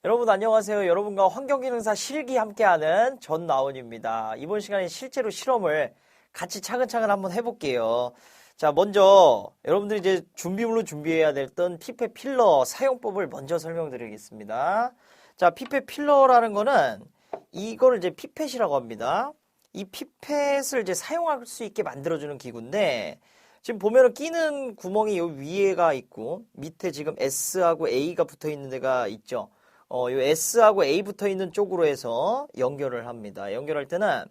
여러분 안녕하세요. 여러분과 환경기능사 실기 함께하는 전나온입니다. 이번 시간에 실제로 실험을 같이 차근차근 한번 해볼게요. 자, 먼저 여러분들이 이제 준비물로 준비해야 됐던 피펫 필러 사용법을 먼저 설명드리겠습니다. 자, 피펫 필러라는 거는 이거를 이제 피펫이라고 합니다. 이 피펫을 이제 사용할 수 있게 만들어주는 기구인데, 지금 보면은 끼는 구멍이 요 위에가 있고 밑에 지금 S하고 A가 붙어 있는 데가 있죠. 요 S하고 A 붙어 있는 쪽으로 해서 연결을 합니다. 연결할 때는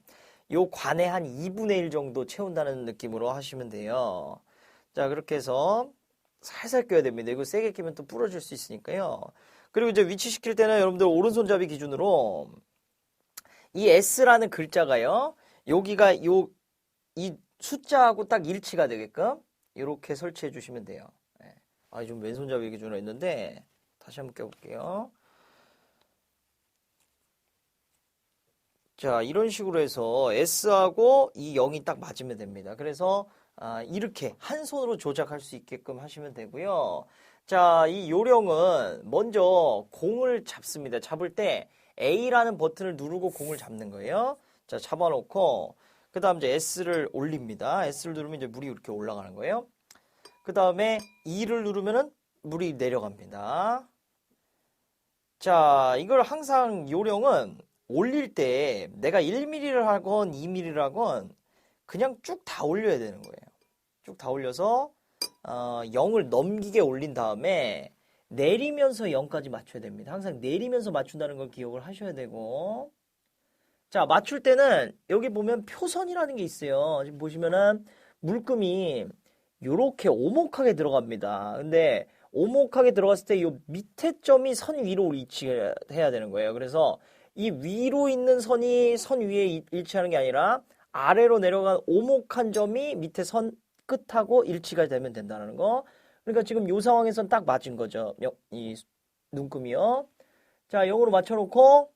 요 관에 한 2분의 1 정도 채운다는 느낌으로 하시면 돼요. 자, 그렇게 해서 살살 껴야 됩니다. 이거 세게 끼면 또 부러질 수 있으니까요. 그리고 이제 위치시킬 때는 여러분들 오른손잡이 기준으로 이 S라는 글자가요, 여기가 이 숫자하고 딱 일치가 되게끔 이렇게 설치해 주시면 돼요. 좀 왼손잡이 기준으로 했는데 다시 한번 껴볼게요. 자, 이런 식으로 해서 S하고 이 0이 딱 맞으면 됩니다. 그래서 이렇게 한 손으로 조작할 수 있게끔 하시면 되고요. 자, 이 요령은 먼저 공을 잡습니다. 잡을 때 A라는 버튼을 누르고 공을 잡는 거예요. 자, 잡아놓고 그 다음 이제 S를 올립니다. S를 누르면 이제 물이 이렇게 올라가는 거예요. 그 다음에 E를 누르면은 물이 내려갑니다. 자, 이걸 항상 요령은 올릴 때 내가 1mm를 하건 2mm를 하건 그냥 쭉 다 올려야 되는 거예요. 쭉 다 올려서 0을 넘기게 올린 다음에 내리면서 0까지 맞춰야 됩니다. 항상 내리면서 맞춘다는 걸 기억을 하셔야 되고, 자, 맞출 때는 여기 보면 표선이라는 게 있어요. 지금 보시면은 물금이 요렇게 오목하게 들어갑니다. 근데 오목하게 들어갔을 때 이 밑에 점이 선 위로 위치해야 되는 거예요. 그래서 이 위로 있는 선이 선 위에 일치하는 게 아니라 아래로 내려간 오목한 점이 밑에 선 끝하고 일치가 되면 된다는 거. 그러니까 지금 이 상황에선 딱 맞은 거죠. 이 눈금이요. 자, 0으로 맞춰놓고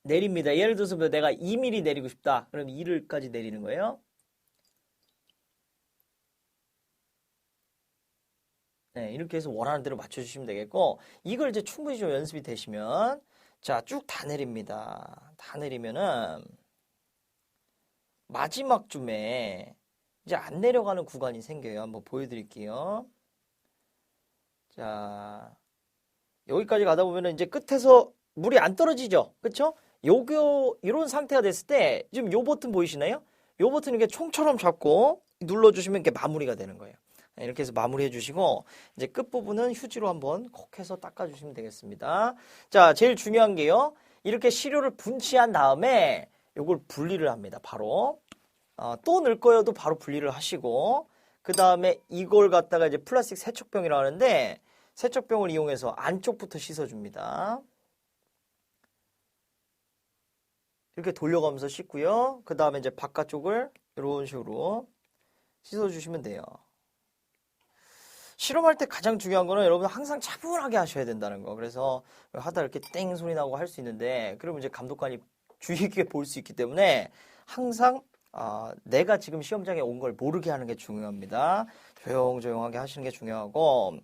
내립니다. 예를 들어서 내가 2mm 내리고 싶다. 그럼 2를까지 내리는 거예요. 네, 이렇게 해서 원하는 대로 맞춰주시면 되겠고, 이걸 이제 충분히 좀 연습이 되시면, 자, 쭉 다 내립니다. 다 내리면은 마지막쯤에 이제 안 내려가는 구간이 생겨요. 한번 보여드릴게요. 자, 여기까지 가다 보면은 이제 끝에서 물이 안 떨어지죠. 그쵸? 이런 상태가 됐을 때 지금 요 버튼 보이시나요? 요 버튼 이렇게 총처럼 잡고 눌러주시면 이렇게 마무리가 되는 거예요. 이렇게 해서 마무리해 주시고, 이제 끝부분은 휴지로 한번 콕 해서 닦아주시면 되겠습니다. 자, 제일 중요한 게요, 이렇게 시료를 분치한 다음에 요걸 분리를 합니다. 바로 또 넣을 거여도 바로 분리를 하시고, 그 다음에 이걸 갖다가 이제 플라스틱 세척병이라고 하는데, 세척병을 이용해서 안쪽부터 씻어줍니다. 이렇게 돌려가면서 씻고요. 그 다음에 이제 바깥쪽을 이런 식으로 씻어주시면 돼요. 실험할 때 가장 중요한 거는 여러분 항상 차분하게 하셔야 된다는 거. 그래서 하다 이렇게 땡 소리 나고 할 수 있는데, 그러면 이제 감독관이 주의 깊게 볼 수 있기 때문에 항상 내가 지금 시험장에 온 걸 모르게 하는 게 중요합니다. 조용조용하게 하시는 게 중요하고,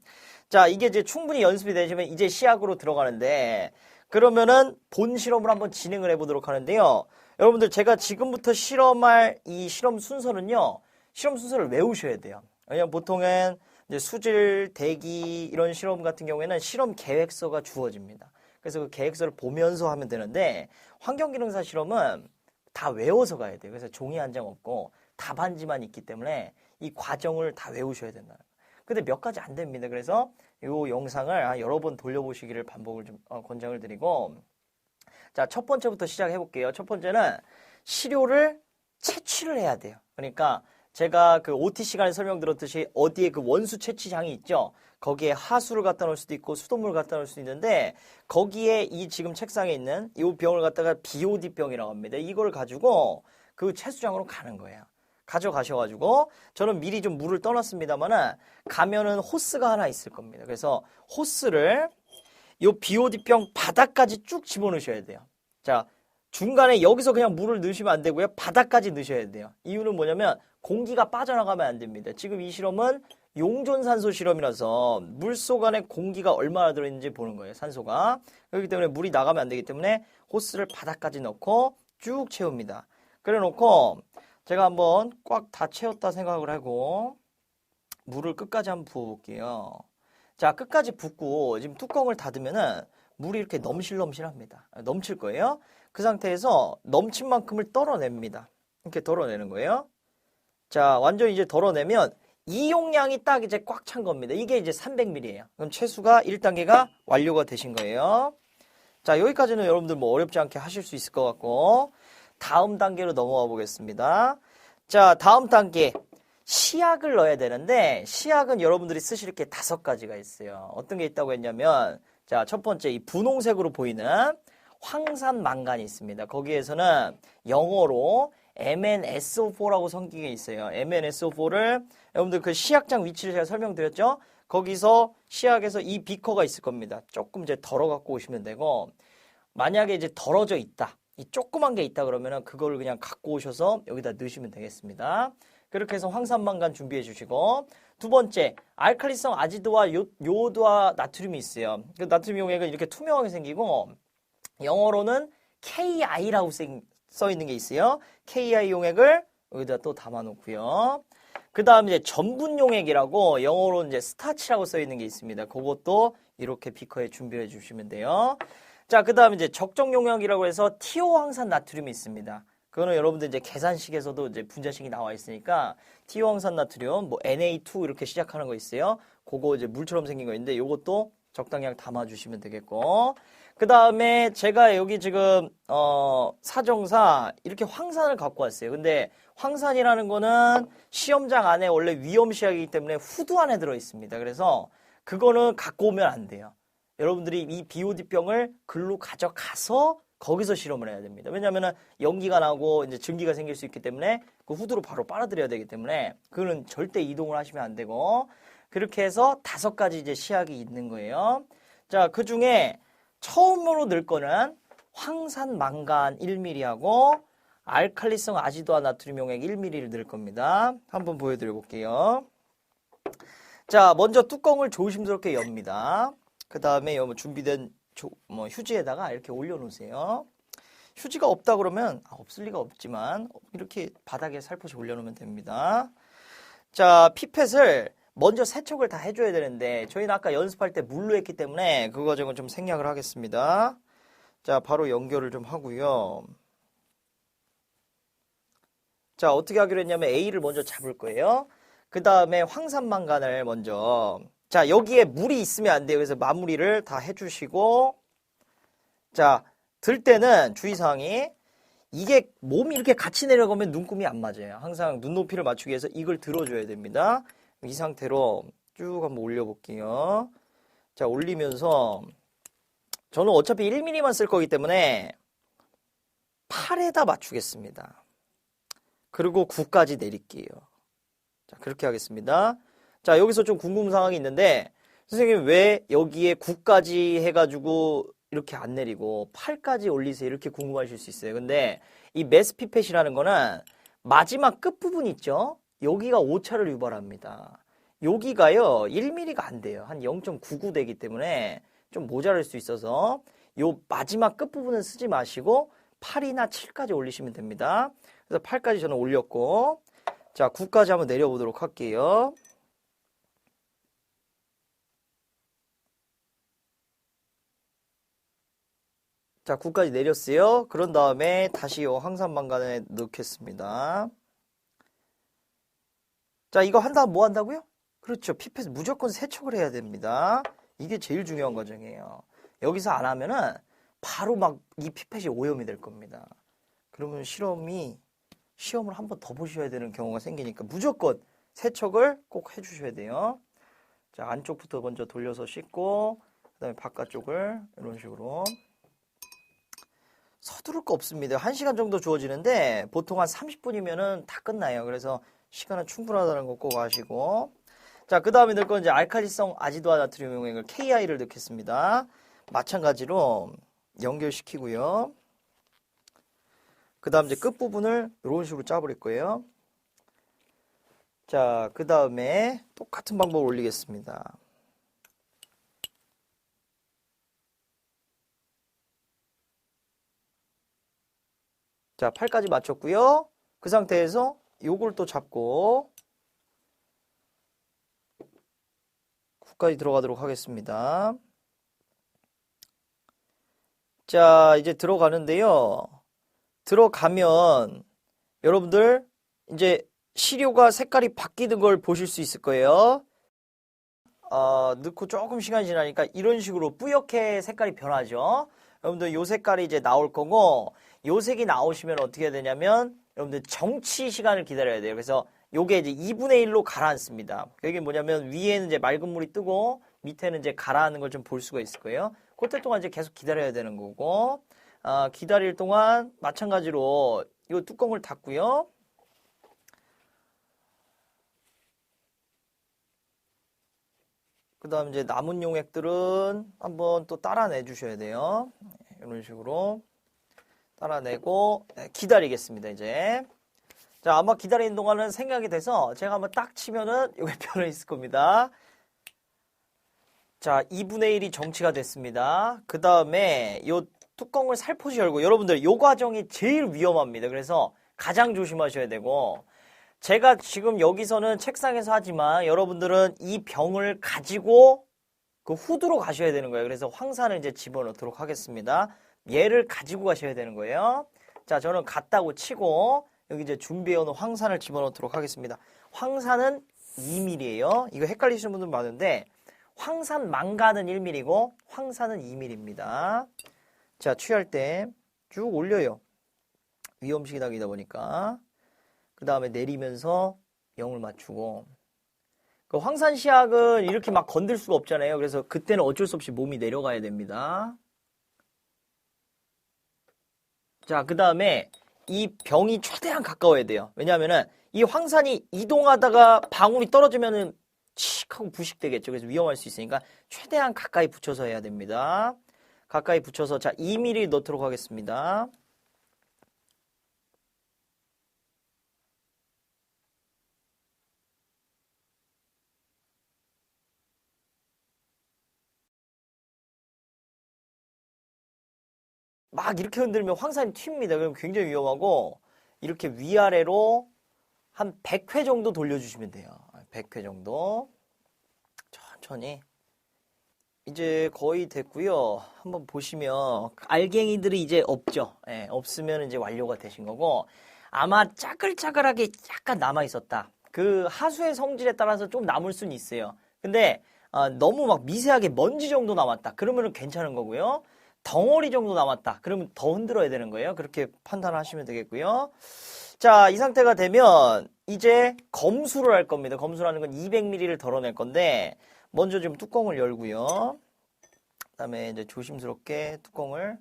자, 이게 이제 충분히 연습이 되시면 이제 시약으로 들어가는데, 그러면은 본 실험을 한번 진행을 해보도록 하는데요. 여러분들, 제가 지금부터 실험할 이 실험 순서는요, 실험 순서를 외우셔야 돼요. 왜냐면 보통은 이제 수질, 대기 이런 실험 같은 경우에는 실험 계획서가 주어집니다. 그래서 그 계획서를 보면서 하면 되는데, 환경기능사 실험은 다 외워서 가야 돼요. 그래서 종이 한 장 없고 답안지만 있기 때문에 이 과정을 다 외우셔야 된다는 거예요. 근데 몇 가지 안 됩니다. 그래서 이 영상을 여러 번 돌려보시기를 반복을 좀 권장을 드리고, 자, 첫 번째부터 시작해 볼게요. 첫 번째는 시료를 채취를 해야 돼요. 그러니까 제가 그 OT 시간에 설명드렸듯이 어디에 그 원수 채취장이 있죠. 거기에 하수를 갖다 놓을 수도 있고 수돗물을 갖다 놓을 수도 있는데, 거기에 이 지금 책상에 있는 이 병을 갖다가 BOD 병이라고 합니다. 이걸 가지고 그 채수장으로 가는 거예요. 가져가셔가지고, 저는 미리 좀 물을 떠났습니다만은 가면은 호스가 하나 있을 겁니다. 그래서 호스를 이 BOD 병 바닥까지 쭉 집어넣으셔야 돼요. 자, 중간에 여기서 그냥 물을 넣으시면 안 되고요. 바닥까지 넣으셔야 돼요. 이유는 뭐냐면 공기가 빠져나가면 안 됩니다. 지금 이 실험은 용존산소 실험이라서 물속 안에 공기가 얼마나 들어있는지 보는 거예요. 산소가. 그렇기 때문에 물이 나가면 안 되기 때문에 호스를 바닥까지 넣고 쭉 채웁니다. 그래 놓고 제가 한번 꽉 다 채웠다 생각을 하고 물을 끝까지 한번 부어볼게요. 자, 끝까지 붓고 지금 뚜껑을 닫으면은 물이 이렇게 넘실넘실합니다. 넘칠 거예요. 그 상태에서 넘친 만큼을 떨어냅니다. 이렇게 덜어내는 거예요. 자, 완전히 이제 덜어내면 이 용량이 딱 이제 꽉 찬 겁니다. 이게 이제 300ml예요. 그럼 채수가 1단계가 완료가 되신 거예요. 자, 여기까지는 여러분들 뭐 어렵지 않게 하실 수 있을 것 같고, 다음 단계로 넘어가 보겠습니다. 자, 다음 단계. 시약을 넣어야 되는데, 시약은 여러분들이 쓰실 게 5가지가 있어요. 어떤 게 있다고 했냐면, 자, 첫 번째, 이 분홍색으로 보이는 황산망간이 있습니다. 거기에서는 영어로 MnSO4라고 성긴 게 있어요. MnSO4를 여러분들 그 시약장 위치를 제가 설명드렸죠? 거기서 시약에서 이 비커가 있을 겁니다. 조금 이제 덜어 갖고 오시면 되고, 만약에 이제 덜어져 있다. 이 조그만 게 있다 그러면은 그걸 그냥 갖고 오셔서 여기다 넣으시면 되겠습니다. 그렇게 해서 황산망간 준비해 주시고, 두 번째, 알칼리성 아지드와 요오드와 나트륨이 있어요. 그 나트륨 용액은 이렇게 투명하게 생기고, 영어로는 KI라고 써 있는 게 있어요. KI 용액을 여기다 또 담아 놓고요. 그 다음 이제 전분 용액이라고 영어로는 이제 스타치라고 써 있는 게 있습니다. 그것도 이렇게 비커에 준비해 주시면 돼요. 자, 그 다음 이제 적정 용액이라고 해서 티오황산 나트륨이 있습니다. 그거는 여러분들 이제 계산식에서도 이제 분자식이 나와 있으니까 티오황산 나트륨, 뭐 Na2 이렇게 시작하는 거 있어요. 그거 이제 물처럼 생긴 거 있는데 이것도 적당량 담아주시면 되겠고. 그 다음에 제가 여기 지금 사정사 이렇게 황산을 갖고 왔어요. 근데 황산이라는 거는 시험장 안에 원래 위험시약이기 때문에 후드 안에 들어 있습니다. 그래서 그거는 갖고 오면 안 돼요. 여러분들이 이 BOD병을 글로 가져가서 거기서 실험을 해야 됩니다. 왜냐하면 연기가 나고 이제 증기가 생길 수 있기 때문에 그 후드로 바로 빨아들여야 되기 때문에 그거는 절대 이동을 하시면 안 되고, 그렇게 해서 5가지 이제 시약이 있는 거예요. 자, 그 중에 처음으로 넣을 거는 황산망간 1ml하고 알칼리성 아지도아 나트륨 용액 1ml를 넣을 겁니다. 한번 보여드려 볼게요. 자, 먼저 뚜껑을 조심스럽게 엽니다. 그 다음에 준비된 휴지에다가 이렇게 올려놓으세요. 휴지가 없다 그러면 없을 리가 없지만 이렇게 바닥에 살포시 올려놓으면 됩니다. 자, 피펫을 먼저 세척을 다 해줘야 되는데 저희는 아까 연습할 때 물로 했기 때문에 그 과정은 좀 생략을 하겠습니다. 자, 바로 연결을 좀 하고요. 자, 어떻게 하기로 했냐면 A를 먼저 잡을 거예요. 그 다음에 황산망간을 먼저, 자, 여기에 물이 있으면 안 돼요. 그래서 마무리를 다 해주시고, 자, 들 때는 주의사항이, 이게 몸이 이렇게 같이 내려가면 눈금이 안 맞아요. 항상 눈높이를 맞추기 위해서 이걸 들어줘야 됩니다. 이 상태로 쭉 한번 올려볼게요. 자, 올리면서 저는 어차피 1mm만 쓸 거기 때문에 팔에다 맞추겠습니다. 그리고 9까지 내릴게요. 자, 그렇게 하겠습니다. 자, 여기서 좀 궁금한 상황이 있는데, 선생님 왜 여기에 9까지 해가지고 이렇게 안 내리고 8까지 올리세요? 이렇게 궁금하실 수 있어요. 근데 이 메스 피펫이라는 거는 마지막 끝부분 있죠? 여기가 오차를 유발합니다. 여기가요, 1mm가 안 돼요. 한 0.99 되기 때문에 좀 모자랄 수 있어서 요 마지막 끝부분은 쓰지 마시고 8이나 7까지 올리시면 됩니다. 그래서 8까지 저는 올렸고, 자, 9까지 한번 내려보도록 할게요. 자, 9까지 내렸어요. 그런 다음에 다시 요 황산망간에 넣겠습니다. 자, 이거 한 다음 뭐 한다고요? 그렇죠. 피펫 무조건 세척을 해야 됩니다. 이게 제일 중요한 과정이에요. 여기서 안 하면은 바로 막 이 피펫이 오염이 될 겁니다. 그러면 시험을 한 번 더 보셔야 되는 경우가 생기니까 무조건 세척을 꼭 해주셔야 돼요. 자, 안쪽부터 먼저 돌려서 씻고, 그 다음에 바깥쪽을 이런 식으로. 서두를 거 없습니다. 1시간 정도 주어지는데 보통 한 30분이면은 다 끝나요. 그래서 시간은 충분하다는 거 꼭 아시고. 자, 그 다음에 넣을 건 이제 알칼리성 아지도아 나트륨 용액을 KI를 넣겠습니다. 마찬가지로 연결시키고요. 그 다음 이제 끝부분을 이런 식으로 짜버릴 거예요. 자, 그 다음에 똑같은 방법을 올리겠습니다. 자, 팔까지 맞췄고요. 그 상태에서 요걸 또 잡고 9까지 들어가도록 하겠습니다. 자, 이제 들어가는데요. 들어가면 여러분들 이제 시료가 색깔이 바뀌는 걸 보실 수 있을 거예요. 넣고 조금 시간이 지나니까 이런 식으로 뿌옇게 색깔이 변하죠. 여러분들 요 색깔이 이제 나올 거고, 요 색이 나오시면 어떻게 해야 되냐면 여러분들 정치 시간을 기다려야 돼요. 그래서 요게 이제 2분의 1로 가라앉습니다. 여기 뭐냐면 위에는 이제 맑은 물이 뜨고 밑에는 이제 가라앉는 걸 좀 볼 수가 있을 거예요. 그때 동안 이제 계속 기다려야 되는 거고, 기다릴 동안 마찬가지로 이 뚜껑을 닫고요. 그 다음 이제 남은 용액들은 한번 또 따라내 주셔야 돼요. 이런 식으로 따라내고 기다리겠습니다. 이제 자, 아마 기다리는 동안은 생각이 돼서 제가 한번 딱 치면은 이게 변화 있을 겁니다. 자, 2분의 1이 정치가 됐습니다. 그 다음에 이 뚜껑을 살포시 열고, 여러분들 이 과정이 제일 위험합니다. 그래서 가장 조심하셔야 되고, 제가 지금 여기서는 책상에서 하지만 여러분들은 이 병을 가지고 그 후드로 가셔야 되는 거예요. 그래서 황산을 이제 집어넣도록 하겠습니다. 얘를 가지고 가셔야 되는 거예요. 자, 저는 갔다고 치고 여기 이제 준비해오는 황산을 집어넣도록 하겠습니다. 황산은 2mm예요. 이거 헷갈리시는 분들 많은데 황산 망가는 1mm고 황산은 2mm입니다. 자, 취할 때 쭉 올려요. 위험식이다 보니까. 그 다음에 내리면서 0을 맞추고, 그 황산시약은 이렇게 막 건들 수가 없잖아요. 그래서 그때는 어쩔 수 없이 몸이 내려가야 됩니다. 자, 그 다음에 이 병이 최대한 가까워야 돼요. 왜냐하면은 이 황산이 이동하다가 방울이 떨어지면은 칙 하고 부식되겠죠. 그래서 위험할 수 있으니까 최대한 가까이 붙여서 해야 됩니다. 가까이 붙여서, 자, 2mm 넣도록 하겠습니다. 막 이렇게 흔들면 황산이 튑니다. 그럼 굉장히 위험하고, 이렇게 위아래로 한 100회 정도 돌려주시면 돼요. 100회 정도. 천천히. 이제 거의 됐고요. 한번 보시면 알갱이들이 이제 없죠. 예, 없으면 이제 완료가 되신 거고, 아마 짜글짜글하게 약간 남아 있었다. 그 하수의 성질에 따라서 좀 남을 수는 있어요. 근데 너무 막 미세하게 먼지 정도 남았다. 그러면 괜찮은 거고요. 덩어리 정도 남았다. 그러면 더 흔들어야 되는 거예요. 그렇게 판단하시면 되겠고요. 자, 이 상태가 되면 이제 검수를 할 겁니다. 검수라는 건 200ml를 덜어낼 건데, 먼저 좀 뚜껑을 열고요. 그다음에 이제 조심스럽게 뚜껑을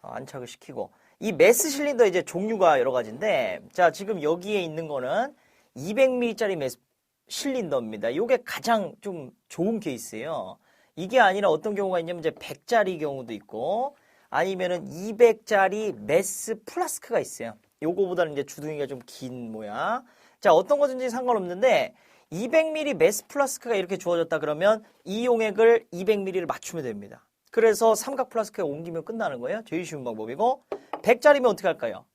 안착을 시키고, 이 메스 실린더 이제 종류가 여러 가지인데, 자, 지금 여기에 있는 거는 200ml짜리 메스 실린더입니다. 이게 가장 좀 좋은 케이스예요. 이게 아니라 어떤 경우가 있냐면 이제 100짜리 경우도 있고, 아니면은 200짜리 메스 플라스크가 있어요. 요거보다는 이제 주둥이가 좀 긴 모양. 자, 어떤 거든지 상관없는데 200ml 메스 플라스크가 이렇게 주어졌다 그러면 이 용액을 200ml를 맞추면 됩니다. 그래서 삼각 플라스크에 옮기면 끝나는 거예요. 제일 쉬운 방법이고, 100짜리면 어떻게 할까요?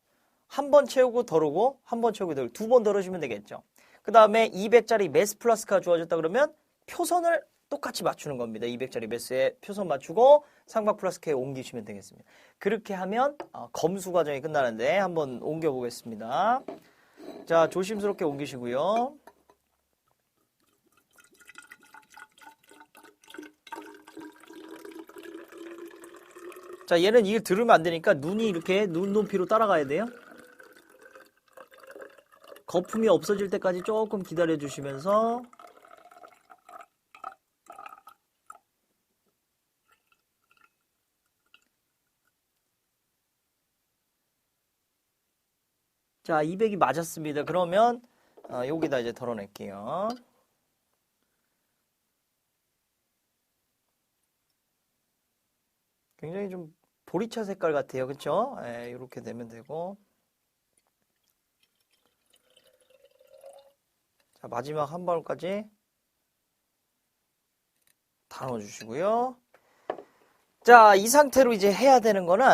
한 번 채우고 덜으고 한 번 채우고 덜고 두 번 덜으시면 되겠죠. 그 다음에 200짜리 메스 플라스크가 주어졌다 그러면 표선을 똑같이 맞추는 겁니다. 200짜리 메스에 표선 맞추고 삼각 플라스크에 옮기시면 되겠습니다. 그렇게 하면 검수 과정이 끝나는데 한번 옮겨 보겠습니다. 자, 조심스럽게 옮기시고요. 자, 얘는 이걸 들으면 안 되니까 눈이 이렇게 눈 높이로 따라가야 돼요. 거품이 없어질 때까지 조금 기다려 주시면서, 자, 200이 맞았습니다. 그러면 여기다 이제 덜어낼게요. 굉장히 좀 보리차 색깔 같아요. 그쵸? 예, 이렇게 되면 되고. 자, 마지막 한 방울까지 다 넣어주시고요. 자, 이 상태로 이제 해야 되는 거는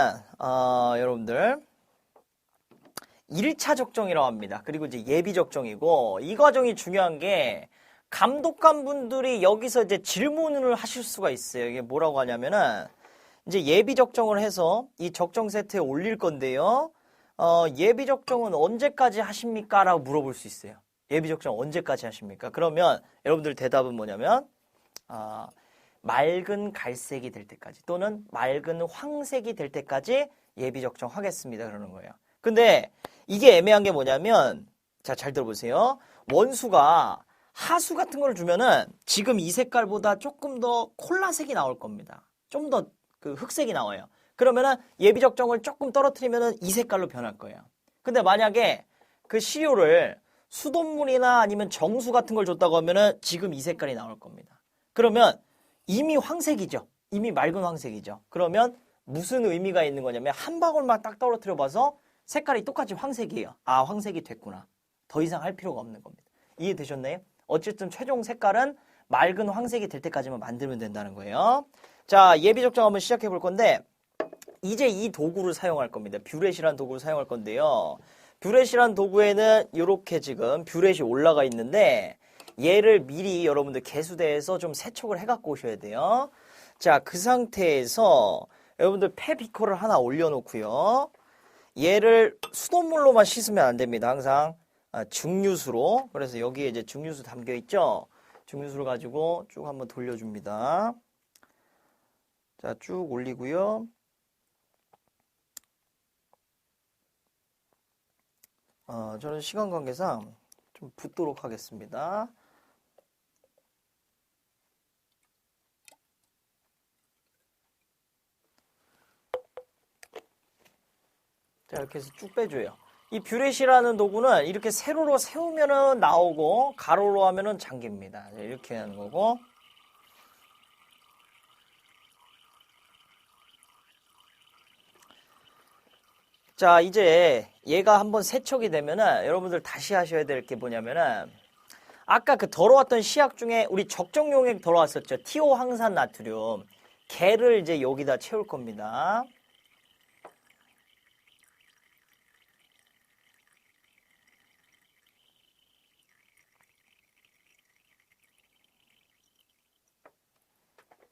여러분들 1차 적정이라고 합니다. 그리고 이제 예비 적정이고, 이 과정이 중요한 게 감독관 분들이 여기서 이제 질문을 하실 수가 있어요. 이게 뭐라고 하냐면은 이제 예비 적정을 해서 이 적정 세트에 올릴 건데요. 예비 적정은 언제까지 하십니까? 라고 물어볼 수 있어요. 예비 적정 언제까지 하십니까? 그러면 여러분들 대답은 뭐냐면 맑은 갈색이 될 때까지 또는 맑은 황색이 될 때까지 예비 적정 하겠습니다. 그러는 거예요. 근데 이게 애매한 게 뭐냐면, 자, 잘 들어보세요. 원수가 하수 같은 걸 주면은 지금 이 색깔보다 조금 더 콜라색이 나올 겁니다. 좀 더 그 흑색이 나와요. 그러면은 예비 적정을 조금 떨어뜨리면은 이 색깔로 변할 거예요. 근데 만약에 그 시료를 수돗물이나 아니면 정수 같은 걸 줬다고 하면은 지금 이 색깔이 나올 겁니다. 그러면 이미 황색이죠. 이미 맑은 황색이죠. 그러면 무슨 의미가 있는 거냐면 한 방울만 딱 떨어뜨려 봐서 색깔이 똑같이 황색이에요. 아, 황색이 됐구나. 더 이상 할 필요가 없는 겁니다. 이해되셨나요? 어쨌든 최종 색깔은 맑은 황색이 될 때까지만 만들면 된다는 거예요. 자, 예비 적정 한번 시작해 볼 건데 이제 이 도구를 사용할 겁니다. 뷰렛이라는 도구를 사용할 건데요. 뷰렛이라는 도구에는 이렇게 지금 뷰렛이 올라가 있는데 얘를 미리 여러분들 개수대에서 좀 세척을 해갖고 오셔야 돼요. 자, 그 상태에서 여러분들 폐비커를 하나 올려놓고요. 얘를 수돗물로만 씻으면 안 됩니다. 항상 증류수로. 그래서 여기에 이제 증류수 담겨 있죠. 증류수를 가지고 쭉 한번 돌려줍니다. 자, 쭉 올리고요. 저는 시간 관계상 좀 붓도록 하겠습니다. 자, 이렇게 해서 쭉 빼줘요. 이 뷰렛이라는 도구는 이렇게 세로로 세우면은 나오고 가로로 하면은 잠깁니다. 이렇게 하는 거고. 자, 이제 얘가 한번 세척이 되면은 여러분들 다시 하셔야 될 게 뭐냐면은 아까 그 더러웠던 시약 중에 우리 적정용액 더러웠었죠. 티오항산 나트륨. 걔를 이제 여기다 채울 겁니다.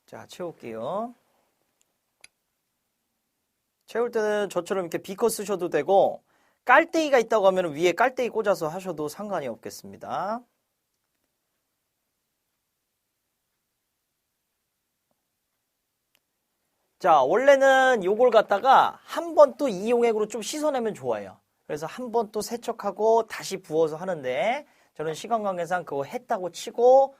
자, 채울게요. 채울 때는 저처럼 이렇게 비커 쓰셔도 되고 깔때기가 있다고 하면 위에 깔때기 꽂아서 하셔도 상관이 없겠습니다. 자, 원래는 요걸 갖다가 한 번 또 이용액으로 좀 씻어내면 좋아요. 그래서 한 번 또 세척하고 다시 부어서 하는데 저는 시간 관계상 그거 했다고 치고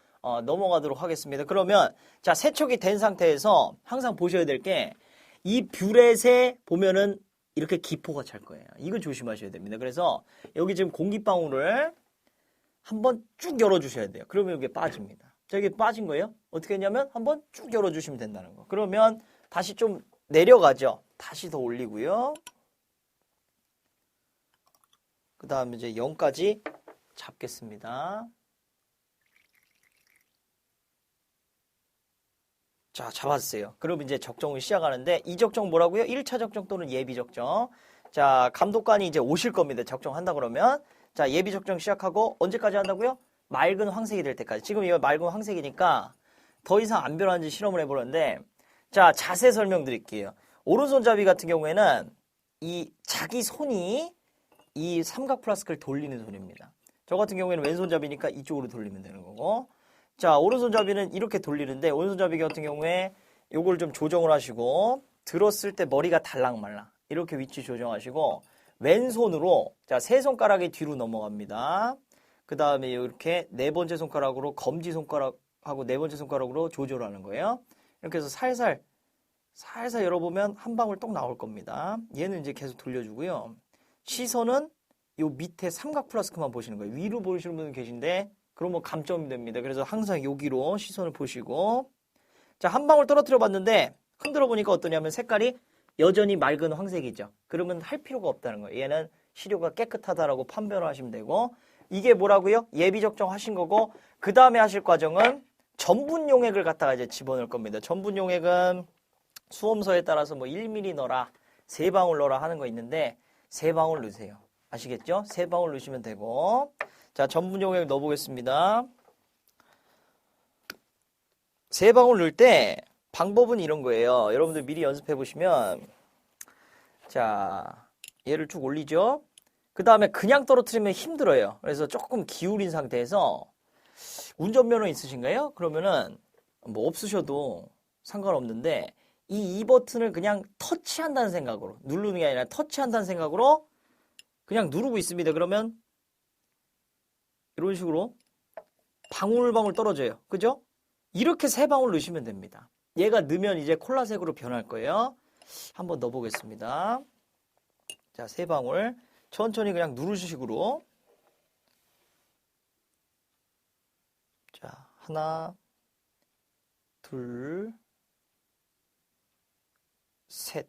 넘어가도록 하겠습니다. 그러면 자, 세척이 된 상태에서 항상 보셔야 될 게 이 뷰렛에 보면은 이렇게 기포가 찰 거예요. 이거 조심하셔야 됩니다. 그래서 여기 지금 공기방울을 한번 쭉 열어주셔야 돼요. 그러면 이게 빠집니다. 자, 이게 빠진 거예요. 어떻게 했냐면 한번 쭉 열어주시면 된다는 거. 그러면 다시 좀 내려가죠. 다시 더 올리고요. 그 다음에 이제 0까지 잡겠습니다. 자, 잡았어요. 그럼 이제 적정을 시작하는데 이 적정 뭐라고요? 1차 적정 또는 예비 적정. 자, 감독관이 이제 오실 겁니다. 적정한다 그러면. 자, 예비 적정 시작하고 언제까지 한다고요? 맑은 황색이 될 때까지. 지금 이거 맑은 황색이니까 더 이상 안 변하는지 실험을 해보는데 자, 자세 설명드릴게요. 오른손잡이 같은 경우에는 이 자기 손이 이 삼각 플라스크를 돌리는 손입니다. 저 같은 경우에는 왼손잡이니까 이쪽으로 돌리면 되는 거고. 자, 오른손잡이는 이렇게 돌리는데 오른손잡이 같은 경우에 요걸 좀 조정을 하시고 들었을 때 머리가 달랑말랑 이렇게 위치 조정하시고 왼손으로 자, 세 손가락이 뒤로 넘어갑니다. 그 다음에 이렇게 네 번째 손가락으로 검지 손가락하고 네 번째 손가락으로 조절하는 거예요. 이렇게 해서 살살 열어보면 한 방울 똑 나올 겁니다. 얘는 이제 계속 돌려주고요. 시선은 요 밑에 삼각 플라스크만 보시는 거예요. 위로 보시는 분은 계신데 그럼 뭐 감점이 됩니다. 그래서 항상 여기로 시선을 보시고 자, 한 방울 떨어뜨려 봤는데 흔들어 보니까 어떠냐면 색깔이 여전히 맑은 황색이죠. 그러면 할 필요가 없다는 거예요. 얘는 시료가 깨끗하다라고 판별을 하시면 되고 이게 뭐라고요? 예비 적정하신 거고, 그 다음에 하실 과정은 전분 용액을 갖다가 이제 집어넣을 겁니다. 전분 용액은 수험서에 따라서 뭐 1ml 넣어라, 3방울 넣어라 하는 거 있는데 3방울 넣으세요. 아시겠죠? 3방울 넣으시면 되고. 자, 전분 용액 넣어보겠습니다. 3방울 넣을 때 방법은 이런 거예요. 여러분들 미리 연습해 보시면, 자, 얘를 쭉 올리죠. 그 다음에 그냥 떨어뜨리면 힘들어요. 그래서 조금 기울인 상태에서, 운전면허 있으신가요? 그러면은 뭐 없으셔도 상관없는데 이 2버튼을 그냥 터치한다는 생각으로, 누르는 게 아니라 터치한다는 생각으로 그냥 누르고 있습니다. 그러면 이런 식으로 방울방울 떨어져요. 그죠? 이렇게 3방울 넣으시면 됩니다. 얘가 넣으면 이제 콜라색으로 변할 거예요. 한번 넣어보겠습니다. 자, 3방울 천천히 그냥 누르시 식으로. 자, 하나, 둘, 셋.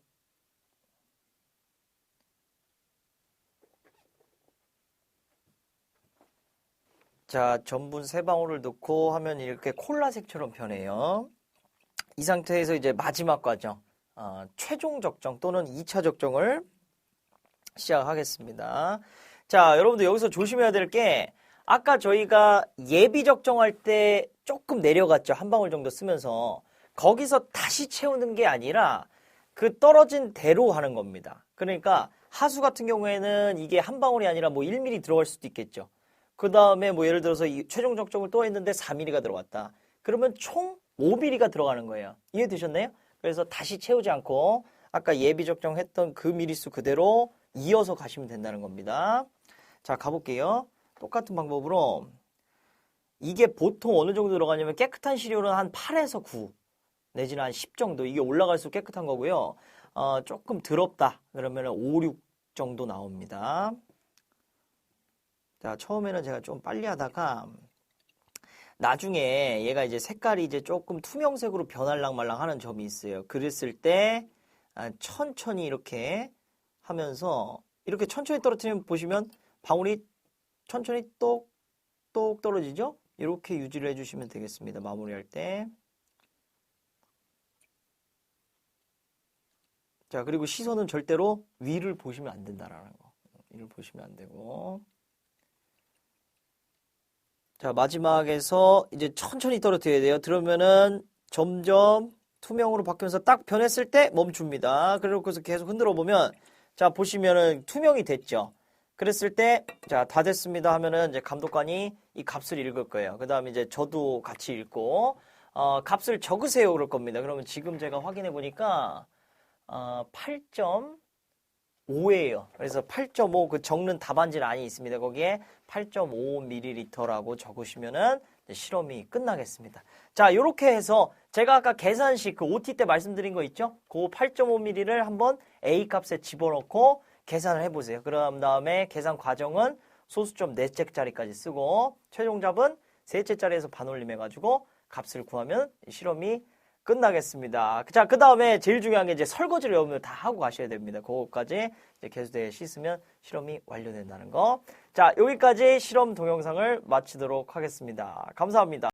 자, 전분 3방울을 넣고 하면 이렇게 콜라색처럼 변해요. 이 상태에서 이제 마지막 과정, 최종 적정 또는 2차 적정을 시작하겠습니다. 자, 여러분들 여기서 조심해야 될 게, 아까 저희가 예비 적정할 때 조금 내려갔죠. 한 방울 정도 쓰면서. 거기서 다시 채우는 게 아니라 그 떨어진 대로 하는 겁니다. 그러니까 하수 같은 경우에는 이게 한 방울이 아니라 뭐 1ml 들어갈 수도 있겠죠. 그 다음에 뭐 예를 들어서 이 최종 적정을 또 했는데 4ml가 들어갔다. 그러면 총 5ml가 들어가는 거예요. 이해되셨나요? 그래서 다시 채우지 않고 아까 예비 적정했던 그 미리수 그대로 이어서 가시면 된다는 겁니다. 자, 가볼게요. 똑같은 방법으로, 이게 보통 어느 정도 들어가냐면 깨끗한 시료는 한 8에서 9 내지는 한 10 정도, 이게 올라갈수록 깨끗한 거고요. 조금 더럽다 그러면 5, 6 정도 나옵니다. 자, 처음에는 제가 좀 빨리 하다가 나중에 얘가 이제 색깔이 이제 조금 투명색으로 변할랑 말랑 하는 점이 있어요. 그랬을 때 천천히 이렇게 하면서 이렇게 천천히 떨어뜨리면 보시면 방울이 천천히 똑똑 떨어지죠? 이렇게 유지를 해주시면 되겠습니다. 마무리할 때. 자, 그리고 시선은 절대로 위를 보시면 안 된다라는 거. 위를 보시면 안 되고. 자, 마지막에서 이제 천천히 떨어뜨려야 돼요. 그러면은 점점 투명으로 바뀌면서 딱 변했을 때 멈춥니다. 그래서 계속 흔들어 보면, 자, 보시면은 투명이 됐죠. 그랬을 때, 자, 다 됐습니다 하면은 이제 감독관이 이 값을 읽을 거예요. 그 다음에 이제 저도 같이 읽고, 값을 적으세요 그럴 겁니다. 그러면 지금 제가 확인해 보니까, 8.5예요. 그래서 8.5 그 적는 답안지는 안에 있습니다. 거기에 8.5ml라고 적으시면은 실험이 끝나겠습니다. 자, 이렇게 해서 제가 아까 계산식 그 OT 때 말씀드린 거 있죠? 그 8.5ml를 한번 A 값에 집어넣고 계산을 해보세요. 그런 다음에 계산 과정은 소수점 4째짜리까지 쓰고 최종답은 3째짜리에서 반올림해가지고 값을 구하면 실험이 끝나겠습니다. 자, 그 다음에 제일 중요한 게 이제 설거지를 여러분들 다 하고 가셔야 됩니다. 그거까지 이제 개수대에 씻으면 실험이 완료된다는 거. 자, 여기까지 실험 동영상을 마치도록 하겠습니다. 감사합니다.